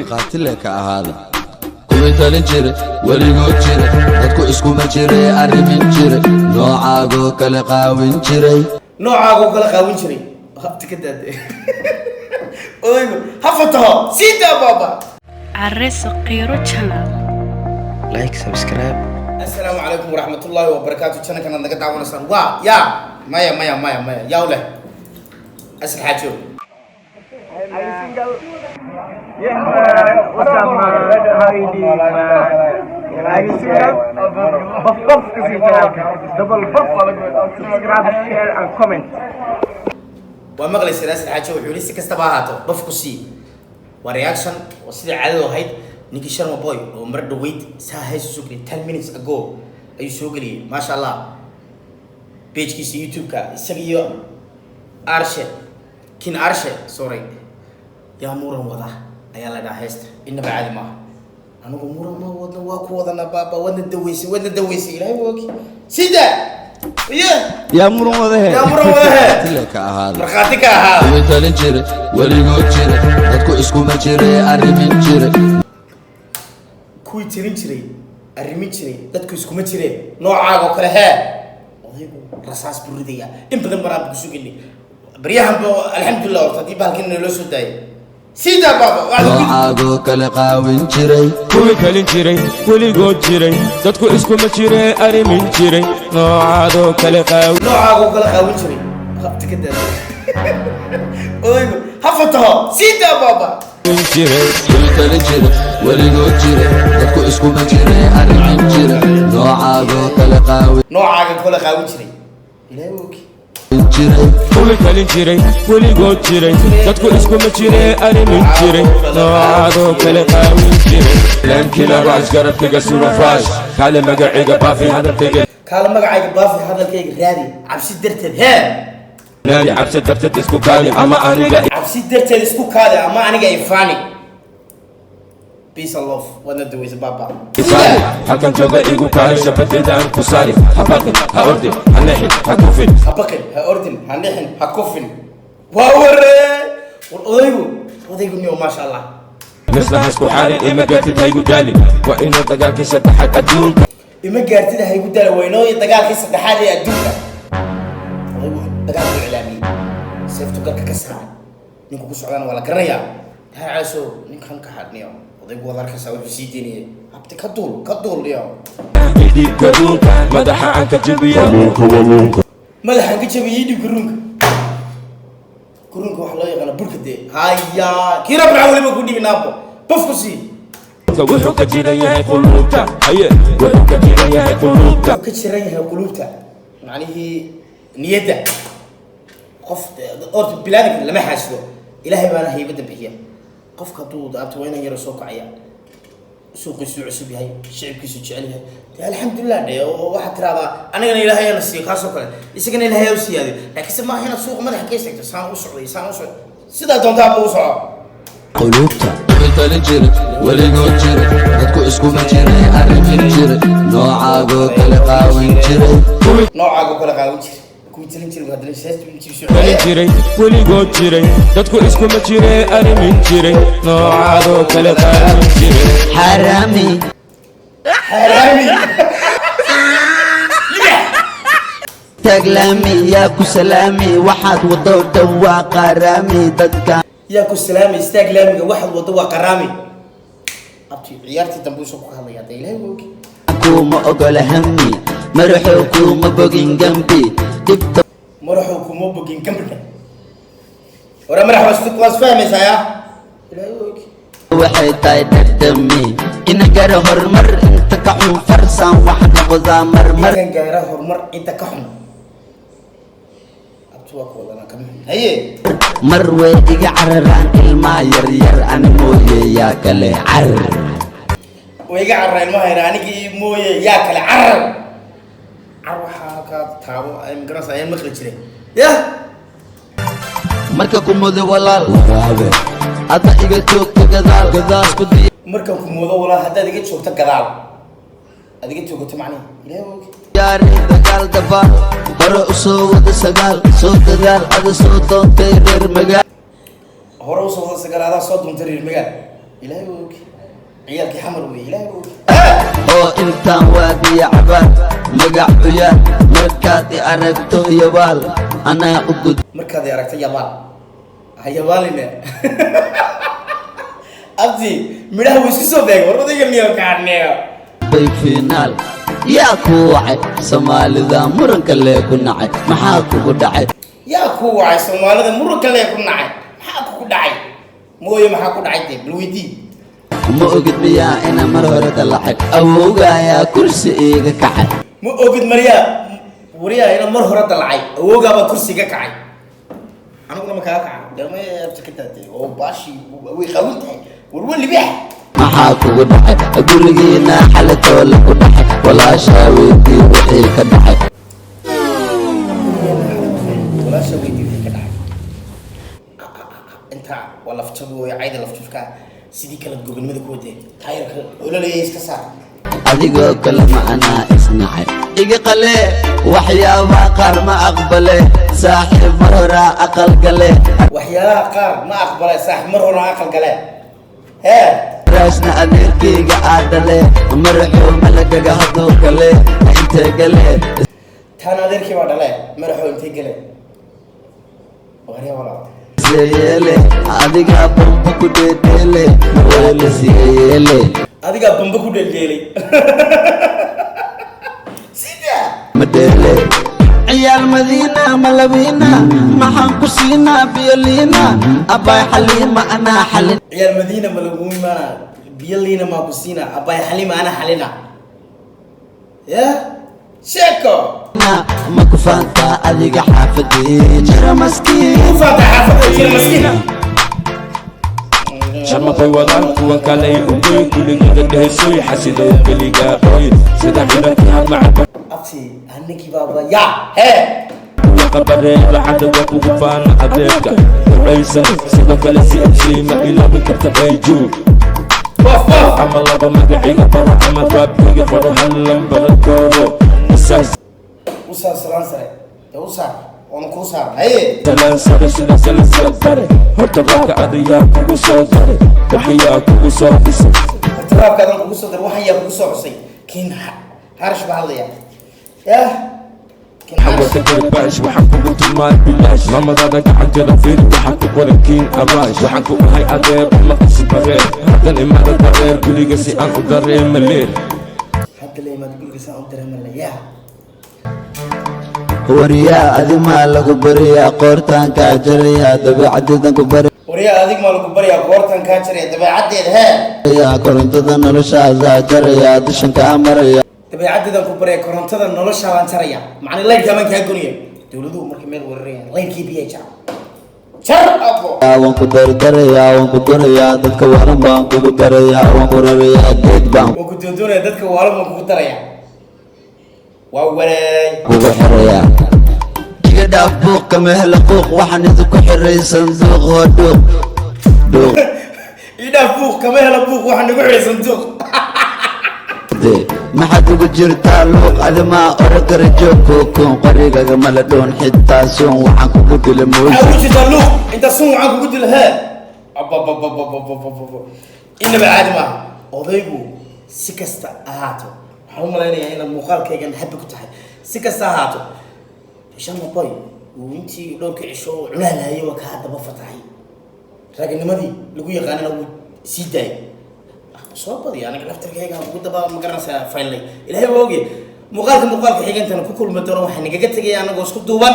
قاتلك هذا كويت الجري وليقو جري dadku isku ma jiray arrimin jiray noocaago kala qaawin jiray tikadaade oygo hafataho sida baba عرس قيرو channel like subscribe السلام عليكم ورحمة الله وبركاته channel kana naga daawanaysan waa ya maya yaa leh asal xaajo Are you single? Yeah, what's up, man? How you doing, man? Are you single? Buff is your channel. Double buff. Subscribe, share, and comment. waa maqlaysan asal xaajo wuxuu yiri si kastaba ahaato bafku si waa reaction oo sida caadada ahayd ninkii Sharma Boy oo mar dhaweyd saa hayso soo galay 10 minutes ago ayuu soo galiyay ma sha Allah page-kiisa YouTube-ka isaga iyo Arshe sorry يا مورا وضع يا لا هست إنه بعد ما أنا مورا ما وضع واكو وضعنا بابا وين الدويسي لا يوكي سيدا يا مورا وضع قاتلك هذا مرخاتك هذا كويت الجري وليقو جري dadku isku ma jiray arrimin jiray kuwi tirin jiray arrimin jiray dadku isku ma jiray noocaaga kale he odaygu rasaas buridaya in badan maraan ku suginay baryahan alxamdulillah hortadii baalkin loo soo daayay sida baba noocaago kala qaawin jiray kuwi kalin jiray weligo jiray dadku isku ma jiray arrimin jiray noocaago kala qaawin jiray tikadaade oygo hafataho sida baba jiray كويت الجري وليقو جري dadku isku ma jiray arrimin jiray noocaago kala qaawin jiray ilaahay ooki kuwi kalin jiray weligo jiray dadku isku ma jiray arrimin jiray noocaago kala qaawin jiray lankina raas garabkiga surafaash kale magacayga baafi hadalkayga raadi cabsi darteed hee naadi cabsi darteed isku kaali ama aniga ifaani peace and love wana dawaysa baba halkan jooga igu kaali shabadida aan ku saari habaqin ha ordin ha nexin ha kufin waa waree odaygu niyo maasha Allah مثل هسكو حالي إما قاتل هايقو دالي وإنو دقالكي سدحات أدونك إما قاتل هايقو دالي وإنو دقالكي سدحات أدونك دقالك الإعلامي سيفتو قالك كسرع نينكو كسعودان ولا كرنيا هاي عاسو نينك خانك حادنيو وضيقو وضارك ساوي بسيديني هبتي كدول اليوم إيدي قدونك مدحا عنك جبيا مدحا عنك جبيا يدي قرونك كرونك وحلا يغانا بركة دي هايا كي رب العالمين ما كودي بنابو بفكسي وحو كجيريا هاي قلوبتا هيا وحو كجيريا هاي قلوبتا معنيه نيادة قف أرض بلادك لما حاسده إلهي ما هي بدأ بهي قف كطود أبت وين يرى سوق عيا سوق السوق عسب هاي الشعب كيسو تشعلها الحمد لله ده واحد ترى أنا قال إلهي أنا السيق خاصة كله يسكن إلهي وسيادي لكن سما هنا سوق ما حكيت لك سان وسعودي سيدا دون تابو وسع قلوبتا كويت الجري وليقو جري dadku isku ma jiray arrimin jiray noocaago kala qaawin jiray jiray weligo jiray dadku isku ma jiray arrimin jiray noocaago kala qaawin jiray حرامي تقلامي يا كسلامي واحد وضو دوا قرامي ددكا يا كسلامي استقلامي واحد وضو قرامي أبتي عيارتي تنبوسو كهلا يا ديلي وكي كوما أقول همي مرحوكم بوجين جنبي مرحوكم بوجين جنبي ورا مرحبا استقواس فاهمي سايا إلهي وكي waxay tahay dhadhami ina gaaro horumar inta ka xun farsan wax noqda marmar in gaaro horumar inta ka xun abtuwa ko wadana kam haye mar way iga cararaan ilma yar yar an mooye yaa kale car way iga cararaan ilma yar anigi mooye yaa kale car waxa ka taabo ay magaras ay maqli jireen ya marka ku mudo walaal waraabe hadda iga joogta gadaal isku diy markan ku mudo walaal hadda iga joogta gadaal adiga joogto macni ilaahay yaari dagaal dabaan hore u soo wada sagaal soo dadaal ada soo doontay reer magaal hore u soo wada sagaal ada soo doontay reer magaal إلهي وك عيالك حمر وي إلهي وك oo intaan waadiya cabaad magac uyaal markaad i aragto yabaal anaa u gud مركز يا ركتي يابال هيا بالنا أبدي مره ويسكسو بيك ورد يجمعوا كارنيو bay finaal yaa ku wacay soomaalida muranka lee ku nacay maxaa kugu dhacay يا كوعي سومالida muranka lee ku nacay maxaa ku dhacay mooyo maxaa ku dhacay balweydi ma ogid miyaa ina mar hore dalacay awowgaayaa kursi iiga kacay ma ogid mariya wariya ina mar hore dalacay awoogaaba kursiga kacay aniguna ma kaa kaca dama abtakataatay oo baashi way qawintahay warwali bix maxaa kugu dhacay gurigiina xalatoola ku dhacay walaashaa weydii wixii ka dhacay ولا شيء ويدي في كذا انت ولا فتشبو عيد لفتشكا سيدي كلا جوجل ماذا كودي تاير ولا لي يسكسر adigoo kale macnaa isnacay iga qale waxyaabaa qaar ma aqbale saaxiib mar horaa aqal gale وحياة قار ما أقبل صح مرة عقل قلاه ها raasna adeerkayga aadhale maraxoo malagaga hadoo kale intee gale تانا ذيركي بعد لا مرحو انتي قلاه وغريا ولا siyeele adigaa bamba ku dheedheele wala siyeele هذه قاعد بمبكو دلجيلي سيدا madheele ciyaal madiina malabiina maxaan ku siinaa biyoliina abaay xaliima anaa xalin يا المدينة ملقومة بيلينا ما بسينا أباي حليم أنا حلينا يا شيكو ma ku faantaa adiga xaafadii jira maskiin مو فاتح حافظة يا مسكينة sharmatay wadaan kuwan kale ugoy kuligooda dhehaysoy xasidow keligaa qoy sida xirankaa macba أبتي هنكي بابا يا هي qabaree lacagta waa kugu faana adeerka ducaysan sidoo kale si absii ma ilaabi karta bayjuug بوف بوف ama laba magaciga baro ama raabkiga baro hal lambaradoodo isaas وصار سلام سري وصار ونكوصار هي talaan sare sida salasla dare horta baaka adayaa kugu soo dare waxyaa kugu soo dhisay التراب كذا نقص در وحيا نقص عصي كين هارش بهاليا يا كين هارش xawata garbaash waxaan kugu tilmaan bilaash mamadada gacanteeda fiir waxaan ku qorankiin abaash waxaan ku ahay adeer maqsi bareer haddan imada dareer guriga si aan u dareema leer حتى لي ما تقول قصة أنت رمى يا wariyaa adimaa lagu bariyaa qoortaankaa jarayaa dabeecadiidan ku وريا هذيك ما لكم بريا قورتان كاتري تبع عدد ها bariyaa korontada noloshaasaa jarayaa dushankaa maraya تبع عدد أنكم بريا كورنتدا نولش على أنتريا معني لاين كمان كهجونية تولدوا مركب ميل وريا لاين كي بيجا شر أبو waan ku dardarayaa waan ku durayaa dadka waran baan kugu darayaa waan ku rarayaa geed baan وكنت دون يدك وعلم وكنت تريا ووراي kugu xirayaa iga dhaaf buuq kama hela quuq waxaan idinku xiray sanduuq oo dhuuq dhuuq إذا فوق كمان هلا فوق واحد نقول صندوق maxaad ugu jirtaa luuq adimaa orodara joog kookon qorigaga mala dhoon xitaa suun waxaan kugu dila mooy أوجد اللوك أنت صنع عنك قلت له ها أبا أبا أبا أبا أبا أبا أبا إنما بعد ما أضيبه سكستا أهاتو حرام الله يعني أنا مقال كي كان حبك تحت سكستا أهاتو إيش أنا باي وأنتي لو كعشوا عملها هي وكهذا بفتحي لكن ما دي لقوا يغني لو سيداي صوبدي أنا قلت لك هيك قلت بقى مقرنة فاينلي إلهي بوجي مقال كحيجان تنا كل مدرون حنيجة قلت لك أنا قصدي دوبان